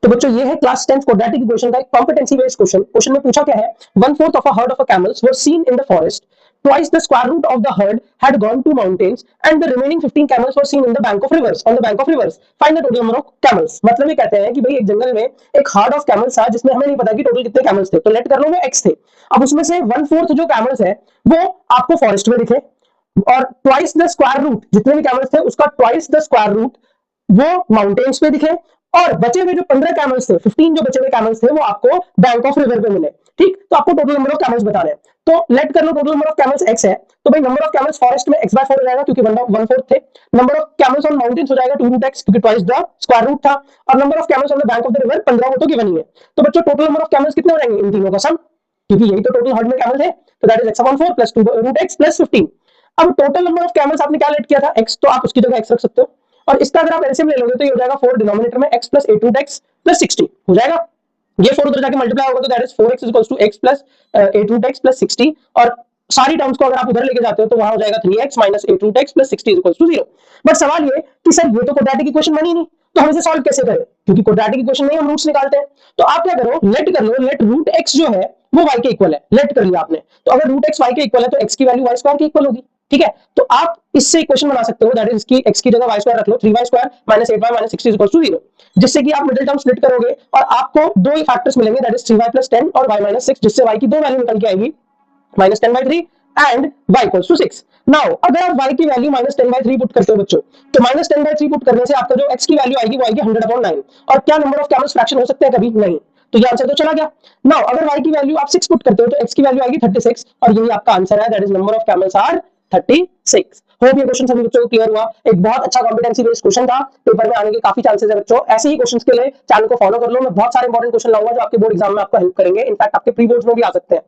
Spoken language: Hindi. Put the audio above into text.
तो बच्चों ये है क्लास 10th क्वाड्रेटिक इक्वेशन का एक कॉम्पिटेंसी बेस्ड क्वेश्चन। क्वेश्चन में पूछा क्या है, 1/4 of a herd of a camels were seen in the forest, twice the square root of the herd had gone to mountains and the remaining 15 camels were seen in the bank of rivers on the bank of rivers, find the total number of camels। मतलब ये कहते हैं कि भाई एक जंगल में एक हर्ड ऑफ कैमल्स था जिसमें हमें नहीं पता कि टोटल कितने कैमल्स थे, तो लेट कर लो वो x थे। अब उसमें से 1/4 जो कैमल्स है वो आपको फॉरेस्ट में दिखे और ट्वाइस द स्क्वायर रूट, जितने भी कैमल्स थे उसका ट्वाइस द स्क्वायर रूट वो माउंटेन्स पे दिखे, और बचे हुए जो 15 कैमल्स थे, 15 जो बचे हुए कैमल्स थे वो आपको बैंक ऑफ रिवर पे मिले। ठीक, तो आपको टोटल नंबर ऑफ कैमल्स बताने हैं, तो लेट कर लो total number of camels x है, तो भाई नंबर ऑफ कैमल्स फॉरेस्ट में x/4 हो जाएगा क्योंकि 1/4 थे। Number of camels on mountains हो जाएगा 2√x क्योंकि ट्वाइस द स्क्वायर रूट था, और number of camels on the bank of the river 15 वो तो गिवन ही है। तो बच्चों टोटल नंबर ऑफ कैमल्स कितने हो जाएंगे इन तीनों का सम, क्योंकि यही तो टोटल हर्ड में कैमल थे, तो that is x/4 plus 2√x plus 15। अब टोटल नंबर ऑफ कैमल्स आपने क्या लेट किया था x, तो आप उसकी जगह x रख सकते हो, और इसका अगर आप एलसीएम ले लोगे तो ये हो जाएगा 4 डिनोमिनेटर में x प्लस a√x प्लस 60 हो जाएगा। ये 4 उधर जाके मल्टीप्लाई होगा तो that is 4x equals to x plus a√x plus 60, और सारी टर्म्स को अगर आप उधर लेके जाते हो तो वहां हो जाएगा 3x minus a√x plus 60 equals to 0। But सवाल ये कि सर ये तो क्वाड्रेटिक इक्वेशन बनी नहीं, तो हम इसे सॉल्व कैसे करें, क्योंकि क्वाड्रेटिक इक्वेशन में हम रूट्स निकालते हैं। तो आप क्या करो, लेट कर लो, लेट रूट x जो है वो y के इक्वल है, लेट कर लिया आपने, तो अगर रूट x y के इक्वल है तो x की वैल्यू y स्क्वायर के इक्वल होगी। ठीक है, तो आप इससे इक्वेशन बना सकते हो, दैट इज इसकी x की जगह y स्क्वायर रख लो, 3y square minus 8y minus 60 equals to 0, जिससे कि आप मिडिल टर्म स्प्लिट करोगे और आपको दो ही फैक्टर्स मिलेंगे, दैट इज 3y प्लस 10 और y माइनस 6, जिससे y की दो वैल्यू निकल के आएगी minus 10/3 and y equals to 6। Now अगर आप y की वैल्यू माइनस 10/3 पुट करते हो बच्चों, तो माइनस 10/3 पुट करने से आपका जो x की वैल्यू आएगी वो आएगी 100/9, और क्या नंबर ऑफ कैमल्स फ्रैक्शन हो सकते हैं कभी, नहीं, तो ये आंसर तो चला गया। नाउ अगर y की वैल्यू आप 6 पुट करते हो तो x की वैल्यू आएगी 36, और यही आपका आंसर है, that is number of camels are 36। Hope ये क्वेश्चन सभी बच्चों को क्लियर हुआ। एक बहुत अच्छा कॉम्पिटेंसी बेस्ड क्वेश्चन था, पेपर में आने के काफी चांसेस है बच्चों। ऐसे ही क्वेश्चंस के लिए चैनल को फॉलो कर लो, मैं बहुत सारे इंपॉर्टेंट क्वेश्चन लाऊंगा जो आपके बोर्ड एग्जाम में आपको हेल्प करेंगे, इनफैक्ट आपके प्री बोर्ड्स में भी आ सकते हैं।